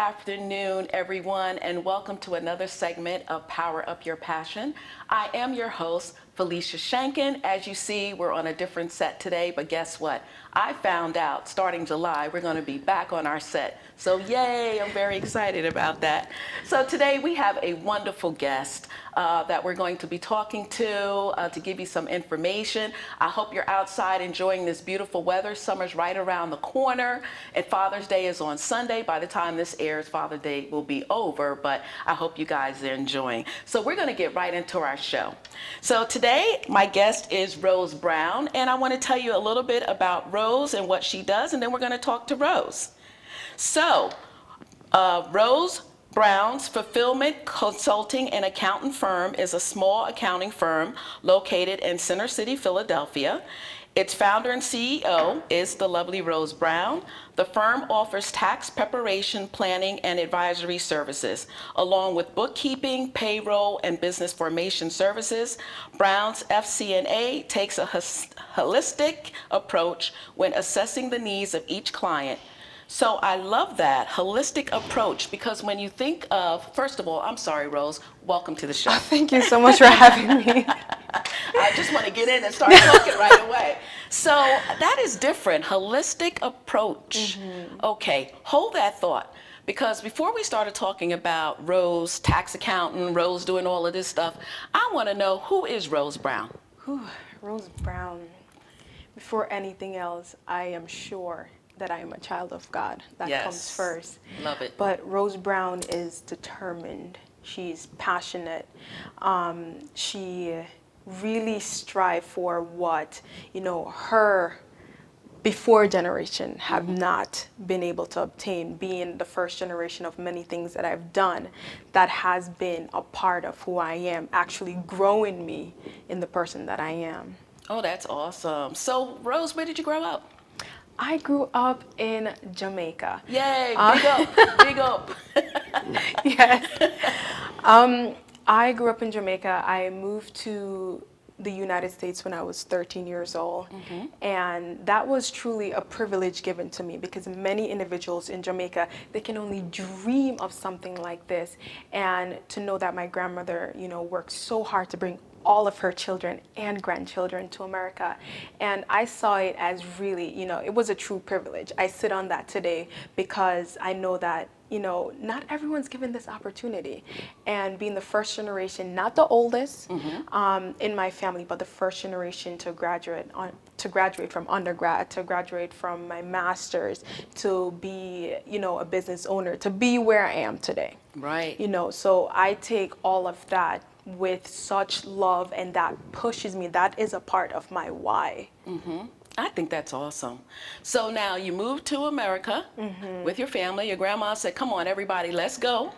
afternoon, everyone, and welcome to another segment of Power Up Your Passion. I am your host, Felicia Shanken. As you see, we're on a different set today, but guess what? I found out starting July, we're going to be back on our set. So yay, I'm very excited about that. So today we have a wonderful guest that we're going to be talking to give you some information. I hope you're outside enjoying this beautiful weather. Summer's right around the corner, and Father's Day is on Sunday. By the time this airs, Father's Day will be over, but I hope you guys are enjoying. So we're going to get right into our show. So today, my guest is Rose Brown, and I want to tell you a little bit about Rose and what she does, and then we're going to talk to Rose. So, Rose Brown's Fulfillment Consulting and Accountant Firm is a small accounting firm located in Center City, Philadelphia. Its founder and CEO is the lovely Rose Brown. The firm offers tax preparation, planning, and advisory services, along with bookkeeping, payroll, and business formation services. Brown's FCNA takes a holistic approach when assessing the needs of each client. So I love that holistic approach, because when you think of, first of all, I'm sorry, Rose, welcome to the show. Thank you so much for having me. I just want to get in and start talking right away. So that is different, holistic approach. Okay, hold that thought, because before we started talking about Rose, tax accountant, Rose doing all of this stuff, I want to know, who is Rose Brown? Rose Brown. Before anything else, I am sure that I am a child of God. That comes first. Love it. But Rose Brown is determined. She's passionate. She really strive for what, her before generation have not been able to obtain, being the first generation of many things that I've done that has been a part of who I am, actually growing me in the person that I am. Oh, that's awesome. So, Rose, where did you grow up? I grew up in Jamaica. Yay, big up, big up. Yes. I grew up in Jamaica. I moved to the United States when I was 13 years old. And that was truly a privilege given to me, because many individuals in Jamaica, they can only dream of something like this. And to know that my grandmother, worked so hard to bring all of her children and grandchildren to America. And I saw it as really, it was a true privilege. I sit on that today because I know that, not everyone's given this opportunity. And being the first generation, not the oldest in my family, but the first generation to graduate from undergrad, to graduate from my master's, to be, a business owner, to be where I am today. Right. So I take all of that with such love, and that pushes me. That is a part of my why. I think that's awesome. So now you moved to America with your family. Your grandma said, come on, everybody, let's go.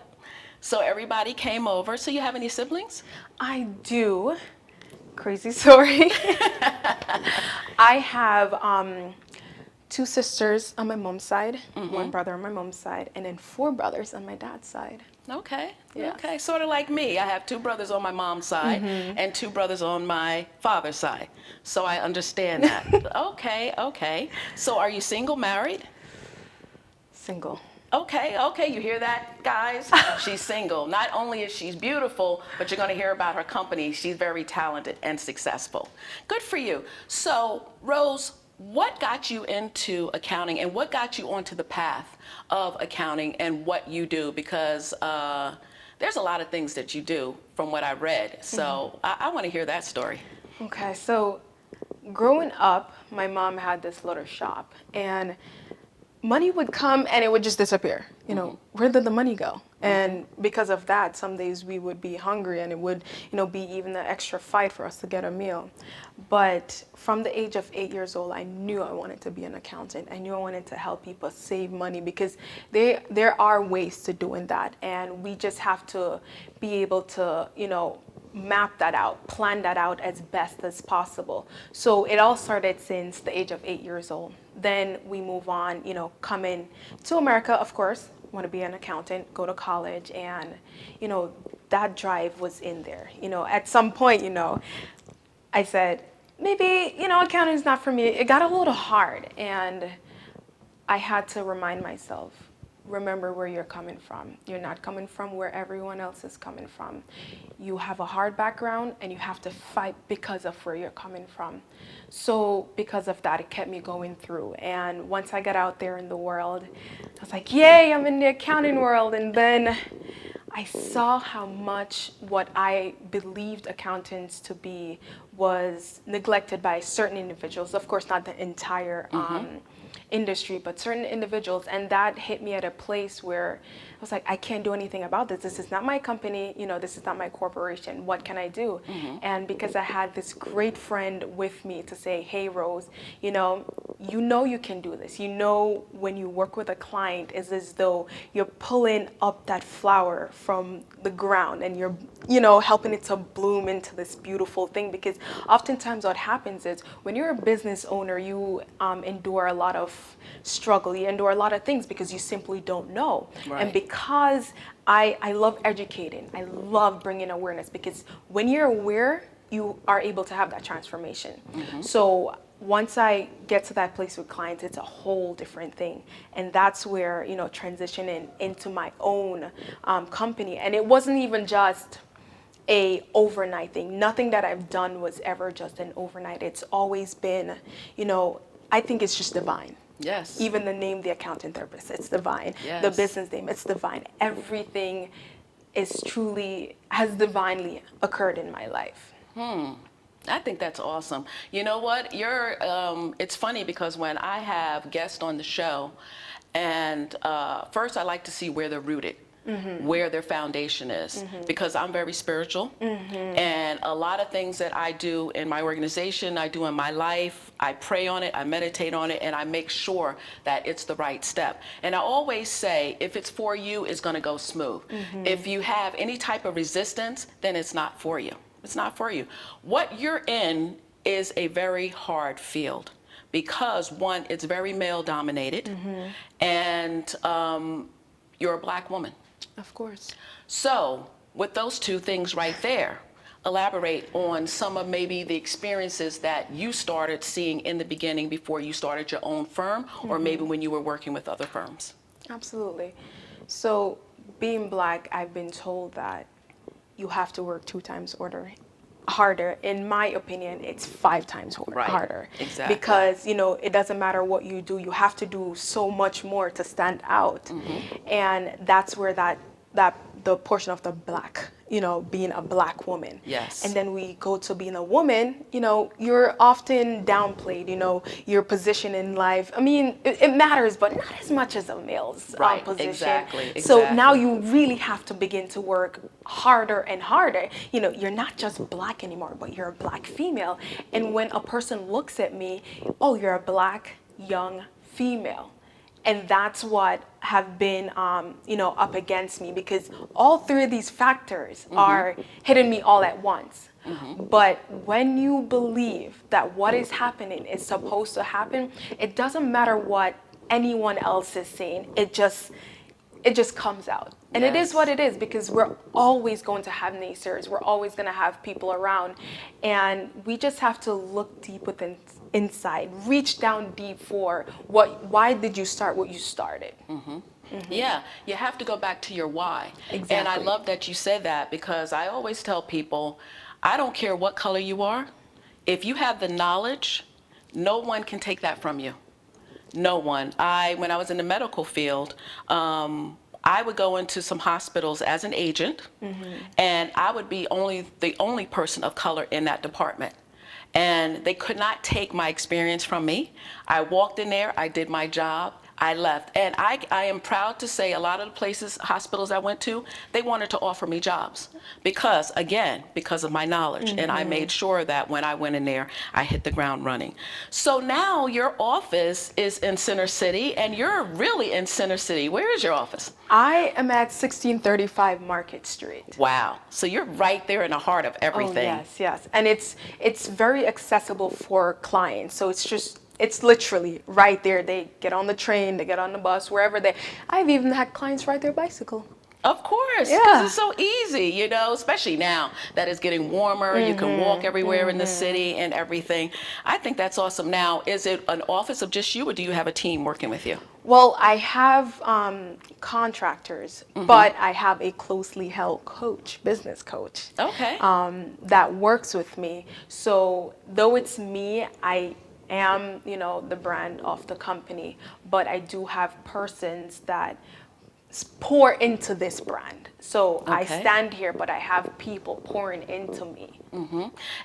So everybody came over. So you have any siblings? I do. Crazy story. I have 2 sisters on my mom's side, 1 brother on my mom's side, and then 4 brothers on my dad's side. Okay. Yes. Okay. Sort of like me. I have 2 brothers on my mom's side and 2 brothers on my father's side. So I understand that. Okay. So are you single, married? Single. Okay. You hear that, guys? She's single. Not only is she beautiful, but you're going to hear about her company. She's very talented and successful. Good for you. So, Rose, what got you into accounting, and what got you onto the path of accounting and what you do? Because there's a lot of things that you do from what I read. So I want to hear that story. Okay, so growing up, my mom had this little shop, and money would come and it would just disappear. Where did the money go? And because of that, some days we would be hungry, and it would, be even an extra fight for us to get a meal. But from the age of 8 years old, I knew I wanted to be an accountant. I knew I wanted to help people save money, because there are ways to doing that, and we just have to be able to, map that out, plan that out as best as possible. So it all started since the age of 8 years old. Then we move on, coming to America, of course, want to be an accountant, go to college, and, that drive was in there. At some point, I said, maybe, accounting is not for me. It got a little hard, and I had to remind myself, remember where you're coming from. You're not coming from where everyone else is coming from. You have a hard background and you have to fight because of where you're coming from. So because of that, it kept me going through. And once I got out there in the world, I was like, yay, I'm in the accounting world. And then I saw how much what I believed accountants to be was neglected by certain individuals. Of course, not the entire industry, but certain individuals. And that hit me at a place where I was like, I can't do anything about this. This is not my company. You know, this is not my corporation. What can I do? And because I had this great friend with me to say, hey, Rose, you know you can do this. You know, when you work with a client, it's as though you're pulling up that flower from the ground and you're, you know, helping it to bloom into this beautiful thing. Because oftentimes what happens is when you're a business owner, you endure a lot of struggle, you endure a lot of things because you simply don't know. Right. And because I love educating, I love bringing awareness, because when you're aware, you are able to have that transformation. So once I get to that place with clients, it's a whole different thing. And that's where, you know, transitioning into my own company. And it wasn't even just a overnight thing. Nothing that I've done was ever just an overnight. It's always been, you know, I think it's just divine. Yes. Even the name, the accountant therapist, it's divine. Yes. The business name, it's divine. Everything has divinely occurred in my life. I think that's awesome. You know what? It's funny because when I have guests on the show, and first I like to see where they're rooted, where their foundation is, because I'm very spiritual, and a lot of things that I do in my organization, I do in my life, I pray on it, I meditate on it, and I make sure that it's the right step. And I always say, if it's for you, it's going to go smooth. If you have any type of resistance, then it's not for you. It's not for you. What you're in is a very hard field because, one, it's very male dominated, and you're a Black woman. Of course. So with those two things right there, elaborate on some of maybe the experiences that you started seeing in the beginning before you started your own firm, or maybe when you were working with other firms. Absolutely. So being Black, I've been told that you have to work 2 times harder. In my opinion, it's 5 times harder. Exactly. Because, you know, it doesn't matter what you do, you have to do so much more to stand out. And that's where the portion of the Black, you know, being a Black woman. Yes. And then we go to being a woman, you know, you're often downplayed, you know, your position in life. I mean, it matters, but not as much as a male's position. Exactly. So now you really have to begin to work harder and harder. You know, you're not just Black anymore, but you're a Black female. And when a person looks at me, oh, you're a Black young female. And that's what have been, you know, up against me, because all 3 of these factors are hitting me all at once. But when you believe that what is happening is supposed to happen, it doesn't matter what anyone else is saying. It just comes out. And it is what it is, because we're always going to have naysayers. We're always going to have people around. And we just have to look deep within inside, reach down deep for why did you start what you started? Yeah, you have to go back to your why. Exactly. And I love that you said that, because I always tell people, I don't care what color you are. If you have the knowledge, no one can take that from you. No one. When I was in the medical field, I would go into some hospitals as an agent, and I would be the only person of color in that department. And they could not take my experience from me. I walked in there, I did my job, I left. And I am proud to say a lot of the hospitals I went to, they wanted to offer me jobs because of my knowledge. And I made sure that when I went in there, I hit the ground running. So now your office is in Center City, and you're really in Center City. Where is your office? I am at 1635 Market Street. Wow. So you're right there in the heart of everything. Oh, yes. And it's very accessible for clients. So it's literally right there. They get on the train, they get on the bus, wherever I've even had clients ride their bicycle. Of course, because Yeah. it's so easy, you know, especially now that it's getting warmer. You can walk everywhere in the city and everything. I think that's awesome. Now, is it an office of just you, or do you have a team working with you? Well, I have contractors, but I have a closely held coach, business coach, Okay. that works with me. So though it's me, I am, you know, the brand of the company, but I do have persons that pour into this brand. So I Okay. stand here, but I have people pouring into me.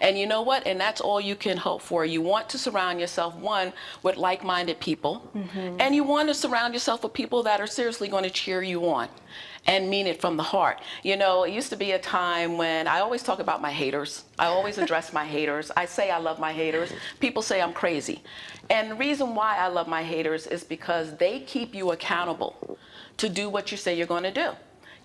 And you know what? And that's all you can hope for. You want to surround yourself, one, with like-minded people, and you want to surround yourself with people that are seriously going to cheer you on and mean it from the heart. You know, it used to be a time when I always talk about my haters. I always address my haters. I say I love my haters. People say I'm crazy. And the reason why I love my haters is because they keep you accountable to do what you say you're going to do.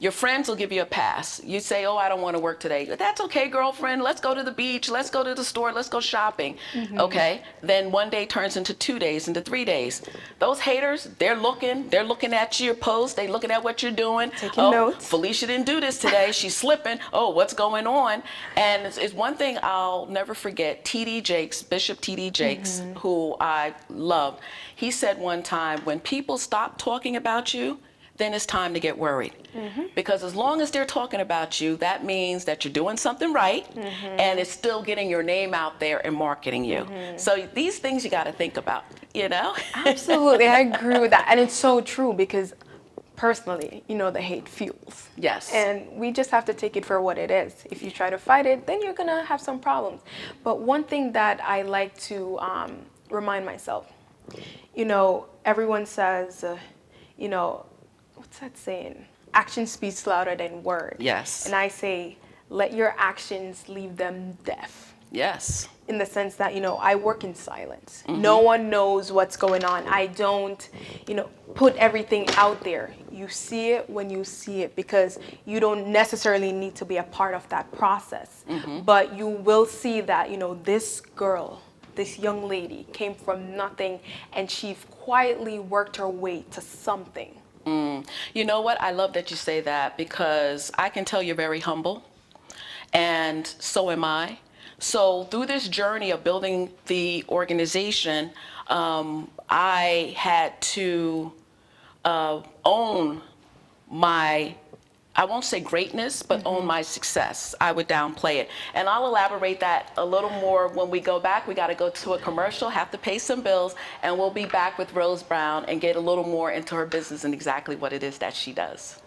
Your friends will give you a pass. You say, oh, I don't want to work today. That's okay, girlfriend. Let's go to the beach. Let's go to the store. Let's go shopping. Okay. Then one day turns into 2 days, into 3 days. Those haters, they're looking at your post. They're looking at what you're doing. Taking oh, notes. Felicia didn't do this today. She's slipping. Oh, what's going on? And it's one thing I'll never forget. T.D. Jakes, Bishop T.D. Jakes, who I love, he said one time, when people stop talking about you, then it's time to get worried. Because as long as they're talking about you, that means that you're doing something right, and it's still getting your name out there and marketing you. So these things you got to think about, you know? Absolutely, I agree with that. And it's so true because personally, you know, the hate fuels. Yes. And we just have to take it for what it is. If you try to fight it, then you're going to have some problems. But one thing that I like to remind myself, you know, everyone says, you know, what's that saying? Action speaks louder than words. Yes. And I say, let your actions leave them deaf. Yes. In the sense that, you know, I work in silence. No one knows what's going on. I don't, you know, put everything out there. You see it when you see it, because you don't necessarily need to be a part of that process. But you will see that, you know, this girl, this young lady came from nothing, and she quietly worked her way to something. You know what? I love that you say that, because I can tell you're very humble, and so am I. So through this journey of building the organization, I had to own my, I won't say greatness, but own my success. I would downplay it. And I'll elaborate that a little more when we go back. We got to go to a commercial, have to pay some bills, and we'll be back with Rose Brown and get a little more into her business and exactly what it is that she does.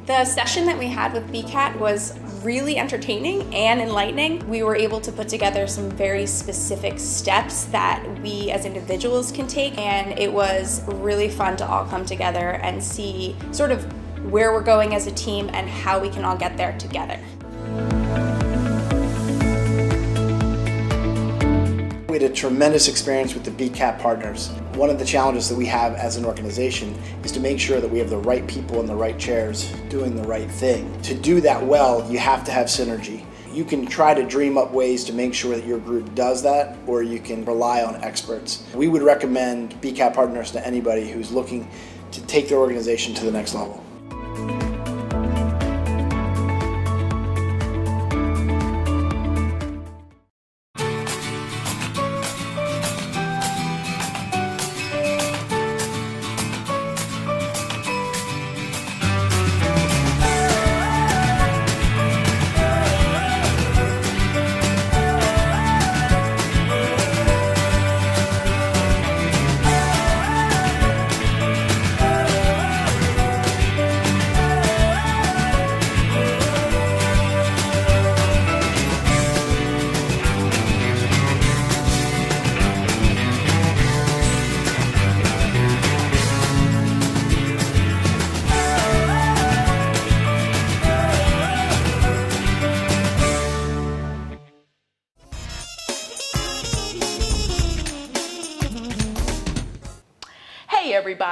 The session that we had with BCAT was really entertaining and enlightening. We were able to put together some very specific steps that we as individuals can take, and it was really fun to all come together and see sort of where we're going as a team and how we can all get there together. We had a tremendous experience with the BCAT partners. One of the challenges that we have as an organization is to make sure that we have the right people in the right chairs doing the right thing. To do that well, you have to have synergy. You can try to dream up ways to make sure that your group does that, or you can rely on experts. We would recommend BCAT partners to anybody who's looking to take their organization to the next level.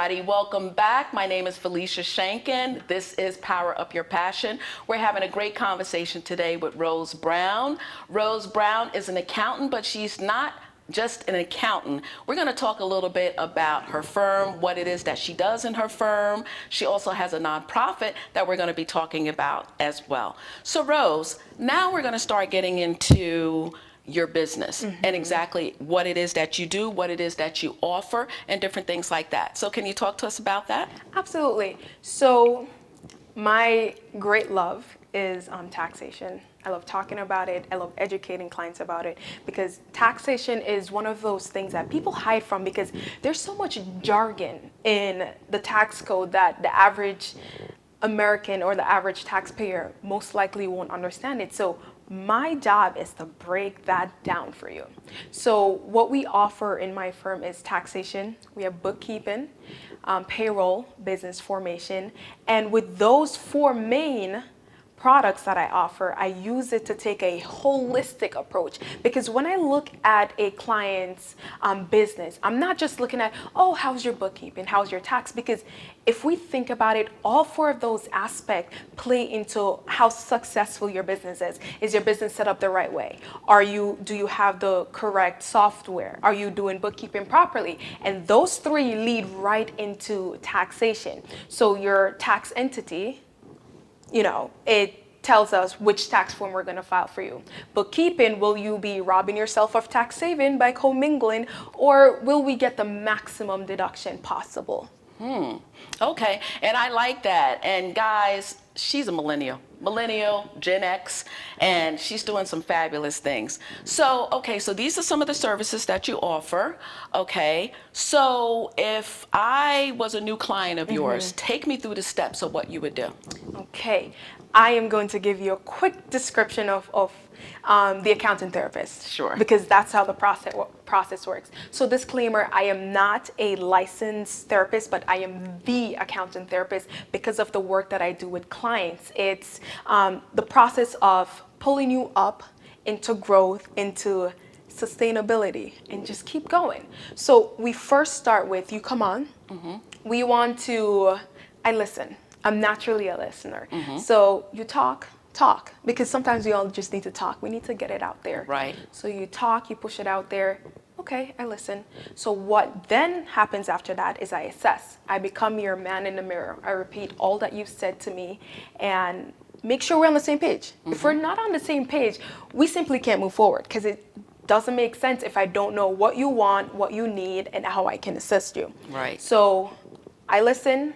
everybody. Welcome back. My name is Felicia Shanken. This is Power Up Your Passion. We're having a great conversation today with Rose Brown. Rose Brown is an accountant, but she's not just an accountant. We're going to talk a little bit about her firm, what it is that she does in her firm. She also has a nonprofit that we're going to be talking about as well. So Rose, now we're going to start getting into your business and exactly what it is that you do, what it is that you offer, and different things like that. So can you talk to us about that? Absolutely. So my great love is taxation. I love talking about it. I love educating clients about it because taxation is one of those things that people hide from because there's so much jargon in the tax code that the average American or the average taxpayer most likely won't understand it. So my job is to break that down for you. So what we offer in my firm is taxation. We have bookkeeping, payroll, business formation, and with those four main products that I offer, I use it to take a holistic approach because when I look at a client's business, I'm not just looking at, oh, how's your bookkeeping, how's your tax? Because if we think about it, all four of those aspects play into how successful your business is. Is your business set up the right way? Do you have the correct software? Are you doing bookkeeping properly? And those three lead right into taxation. So your tax entity, it tells us which tax form we're going to file for you. Bookkeeping, will you be robbing yourself of tax saving by commingling, or will we get the maximum deduction possible? Okay, and I like that. And guys, she's a millennial, Gen X, and she's doing some fabulous things. So, okay, so these are some of the services that you offer. Okay, so if I was a new client of yours, take me through the steps of what you would do. Okay, I am going to give you a quick description of the accountant therapist. Sure. Because that's how the process works. So disclaimer, I am not a licensed therapist, but I am the accountant therapist because of the work that I do with clients. It's the process of pulling you up into growth, into sustainability, and just keep going. So we first start with, you come on, I listen. I'm naturally a listener. So you talk, because sometimes we all just need to talk. We need to get it out there. Right. So you talk, you push it out there. Okay, I listen. So what then happens after that is I assess. I become your man in the mirror. I repeat all that you've said to me and make sure we're on the same page. If we're not on the same page, we simply can't move forward because it doesn't make sense if I don't know what you want, what you need, and how I can assist you. Right. So I listen,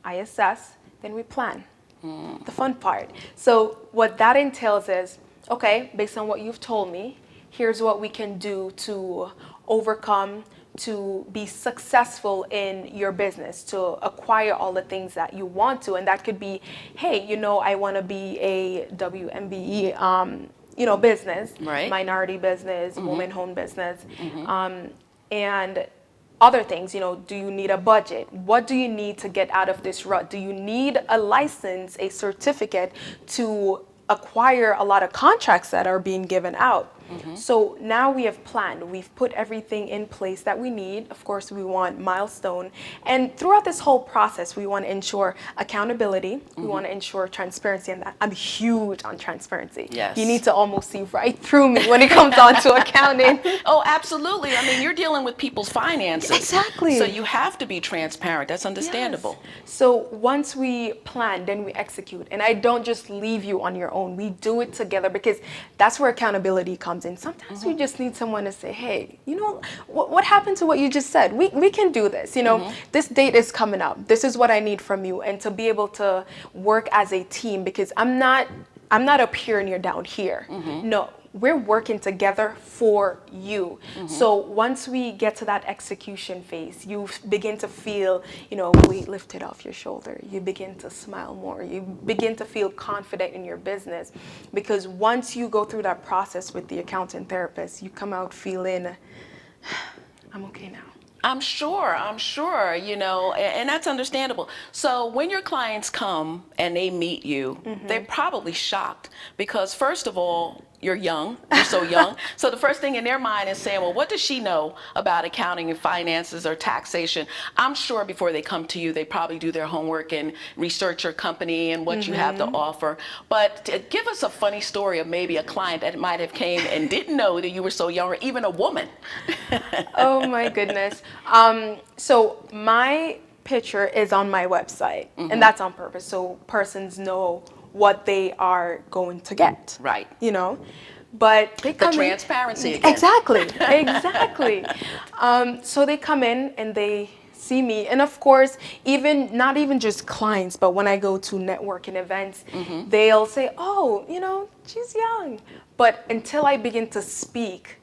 I assess, then we plan. The fun part. So what that entails is, okay, based on what you've told me, here's what we can do to overcome, to be successful in your business, to acquire all the things that you want to. And that could be, hey, I want to be a WMBE, business, right, minority business, woman-owned business, and other things. Do you need a budget? What do you need to get out of this rut? Do you need a license, a certificate to acquire a lot of contracts that are being given out? So now we have planned. We've put everything in place that we need. Of course, we want milestone. And throughout this whole process, we want to ensure accountability. We want to ensure transparency. And I'm huge on transparency. Yes. You need to almost see right through me when it comes down to accounting. Oh, absolutely. I mean, you're dealing with people's finances. Exactly. So you have to be transparent. That's understandable. Yes. So once we plan, then we execute. And I don't just leave you on your own. We do it together because that's where accountability comes in. Sometimes we just need someone to say, hey, what happened to what you just said? We can do this. This date is coming up. This is what I need from you. And to be able to work as a team, because I'm not up here and you're down here. No. We're working together for you. So once we get to that execution phase, you begin to feel, weight lifted off your shoulder. You begin to smile more. You begin to feel confident in your business. Because once you go through that process with the accountant therapist, you come out feeling, I'm okay now. I'm sure, and that's understandable. So when your clients come and they meet you, they're probably shocked because first of all, you're young, you're so young. So the first thing in their mind is saying, well, what does she know about accounting and finances or taxation? I'm sure before they come to you, they probably do their homework and research your company and what you have to offer. But give us a funny story of maybe a client that might have came and didn't know that you were so young, or even a woman. Oh my goodness. So my picture is on my website, and that's on purpose, so persons know what they are going to get. Right. You know, but they The come in. transparency again. Exactly, exactly. So they come in and they see me, and of course, even not even just clients, but when I go to networking events, they'll say, "Oh, you know, she's young," but until I begin to speak,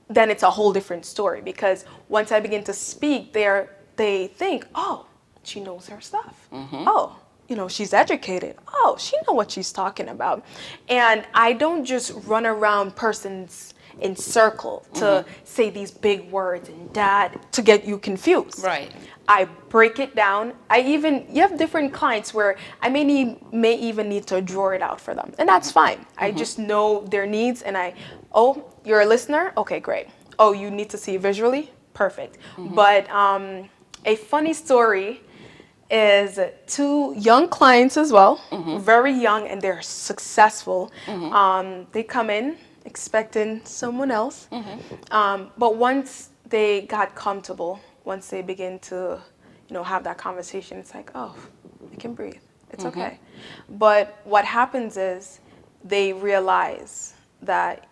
then it's a whole different story, because once I begin to speak, they think, "Oh, she knows her stuff. Oh, you know, she's educated. Oh, she knows what she's talking about." And I don't just run around persons in circle to say these big words and that to get you confused. Right. I break it down. You have different clients where I may even need to draw it out for them, and that's fine. I just know their needs, and oh, you're a listener? Okay, great. Oh, you need to see it visually? Perfect. But a funny story is two young clients as well, very young, and they're successful. They come in expecting someone else, but once they got comfortable, once they begin to, have that conversation, it's like, oh, I can breathe. It's okay. But what happens is they realize that,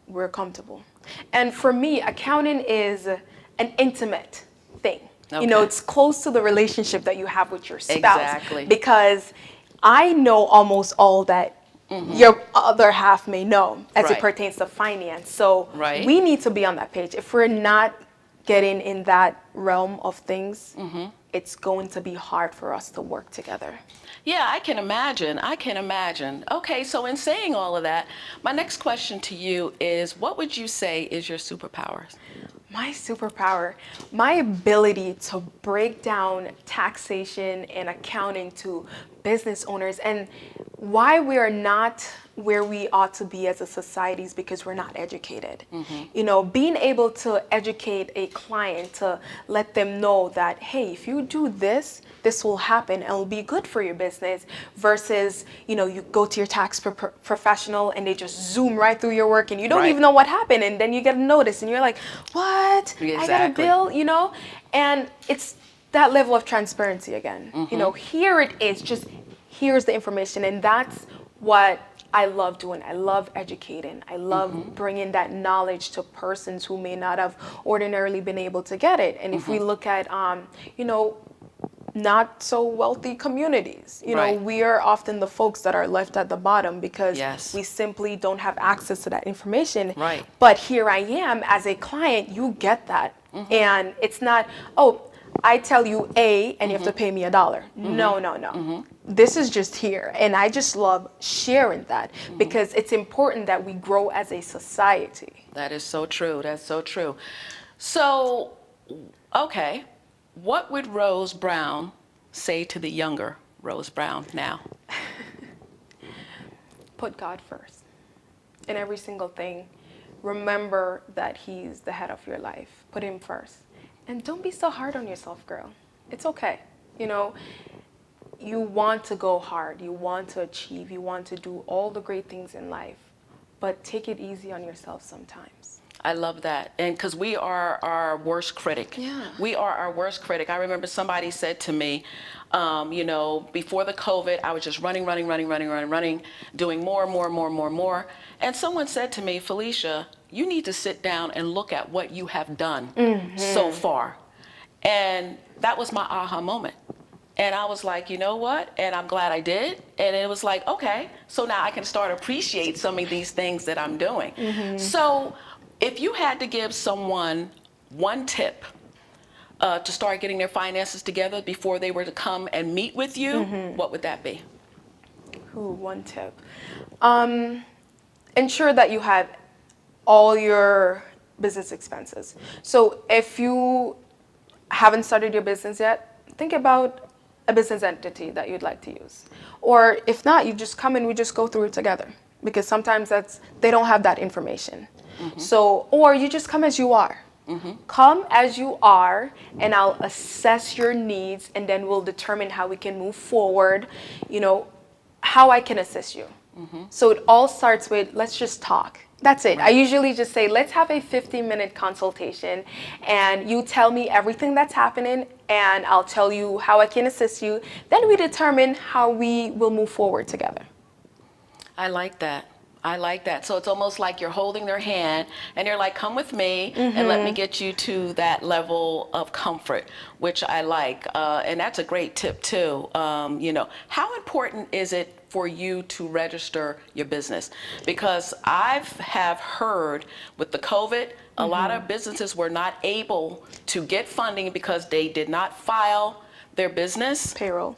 we're comfortable. And for me, accounting is an intimate thing. Okay. It's close to the relationship that you have with your spouse. Exactly. Because I know almost all that your other half may know as it Right. pertains to finance. So Right. we need to be on that page. If we're not getting in that realm of things, it's going to be hard for us to work together. Yeah, I can imagine. I can imagine. Okay, so in saying all of that, my next question to you is, what would you say is your superpowers? My superpower, my ability to break down taxation and accounting to business owners, and why we are not where we ought to be as a society is because we're not educated. Being able to educate a client to let them know that, hey, if you do this, this will happen and it'll be good for your business, versus, you go to your tax professional and they just zoom right through your work and you don't Right. even know what happened, and then you get a notice and you're like, what? I got a Exactly. bill, and it's that level of transparency again. Here it is, just here's the information, and that's what I love doing. I love educating. I love bringing that knowledge to persons who may not have ordinarily been able to get it. And if we look at, not so wealthy communities, Right. we are often the folks that are left at the bottom because Yes. we simply don't have access to that information. Right. But here I am as a client, you get that. And it's not, oh, I tell you A and you have to pay me $1. No. This is just here. And I just love sharing that because it's important that we grow as a society. That is so true. That's so true. So, okay, what would Rose Brown say to the younger Rose Brown now? Put God first in every single thing. Remember that He's the head of your life. Put Him first. And don't be so hard on yourself, girl. It's okay. You want to go hard. You want to achieve. You want to do all the great things in life. But take it easy on yourself sometimes. I love that. And because we are our worst critic. Yeah. We are our worst critic. I remember somebody said to me, before the COVID, I was just running, doing more. And someone said to me, Felicia, you need to sit down and look at what you have done so far. And that was my aha moment. And I was like, you know what? And I'm glad I did. And it was like, okay, so now I can start appreciate some of these things that I'm doing. So if you had to give someone one tip to start getting their finances together before they were to come and meet with you, what would that be? One tip. Ensure that you have all your business expenses. So if you haven't started your business yet, think about a business entity that you'd like to use. Or if not, you just come and we just go through it together. because sometimes they don't have that information. So, or you just come as you are. Come as you are, and I'll assess your needs, and then we'll determine how we can move forward, how I can assist you. So it all starts with, let's just talk. That's it. I usually just say, let's have a 15-minute consultation, and you tell me everything that's happening, and I'll tell you how I can assist you. Then we determine how we will move forward together. I like that. I like that. So it's almost like you're holding their hand and you're like, come with me and let me get you to that level of comfort, which I like. And that's a great tip too. How important is it for you to register your business? Because have heard with the COVID, a lot of businesses were not able to get funding because they did not file their business. Payroll,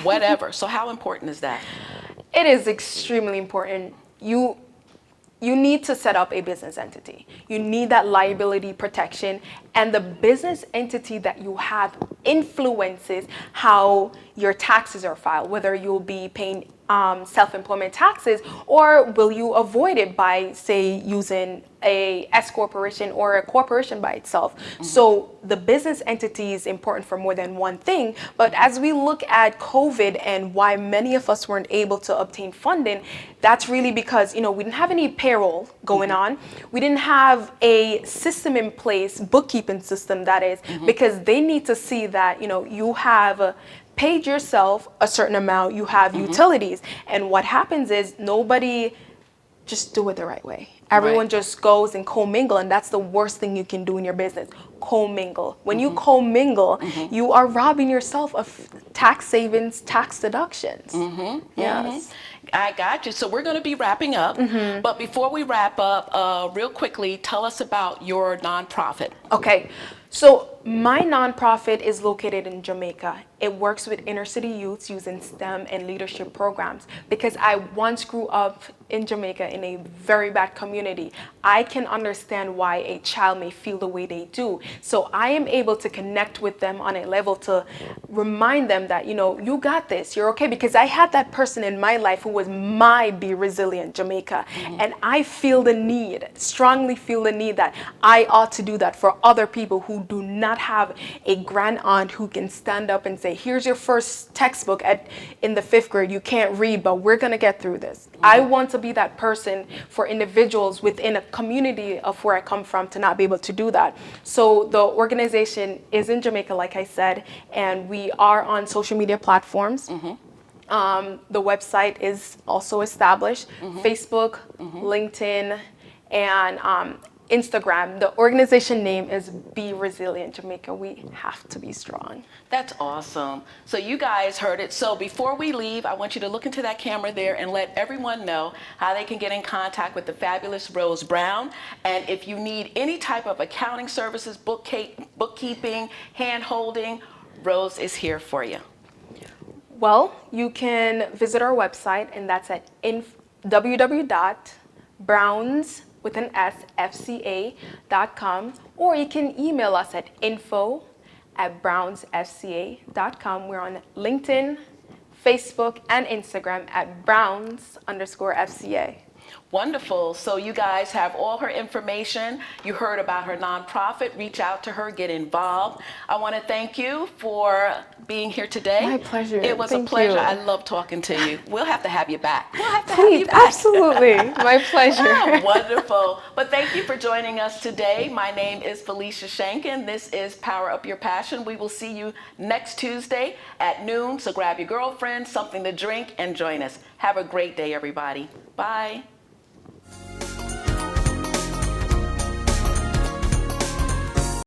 whatever. So how important is that? it is extremely important. You need to set up a business entity. You need that liability protection, and the business entity that you have influences how your taxes are filed, whether you'll be paying self-employment taxes, or will you avoid it by, say, using a S corporation or a corporation by itself. So the business entity is important for more than one thing. But as we look at COVID and why many of us weren't able to obtain funding, that's really because, we didn't have any payroll going on. We didn't have a system in place, bookkeeping system that is, because they need to see that, you have paid yourself a certain amount, you have utilities. And what happens is nobody just do it the right way. Everyone just goes and commingle, and that's the worst thing you can do in your business. Commingle. When you commingle, you are robbing yourself of tax savings, tax deductions. Yes. I got you. So we're going to be wrapping up. But before we wrap up, real quickly, tell us about your nonprofit. Okay. So my nonprofit is located in Jamaica. It works with inner city youths using STEM and leadership programs. Because I once grew up in Jamaica in a very bad community, I can understand why a child may feel the way they do. So I am able to connect with them on a level to remind them that, you got this, you're okay. Because I had that person in my life who was my Be Resilient Jamaica. And I feel the need, strongly feel the need that I ought to do that for other people who do not have a grand aunt who can stand up and say, here's your first textbook in the 5th grade. You can't read, but we're going to get through this. I want to be that person for individuals within a community of where I come from to not be able to do that. So the organization is in Jamaica, like I said, and we are on social media platforms. The website is also established, Facebook, LinkedIn, and Instagram. The organization name is Be Resilient Jamaica. We have to be strong. That's awesome. So you guys heard it. So before we leave, I want you to look into that camera there and let everyone know how they can get in contact with the fabulous Rose Brown. And if you need any type of accounting services, bookkeeping, hand-holding, Rose is here for you. Well, you can visit our website, and that's at www.brownsfca.com, or you can email us at info@brownsfca.com. We're on LinkedIn, Facebook, and Instagram at Browns_FCA. Wonderful. So you guys have all her information. You heard about her nonprofit. Reach out to her, get involved. I want to thank you for being here today. My pleasure. It was Thank a pleasure. you. I love talking to you. We'll have to have you back. Please, absolutely. My pleasure. Wonderful. But thank you for joining us today. My name is Felicia Shanken. This is Power Up Your Passion. We will see you next Tuesday at noon. So grab your girlfriend, something to drink, and join us. Have a great day, everybody. Bye.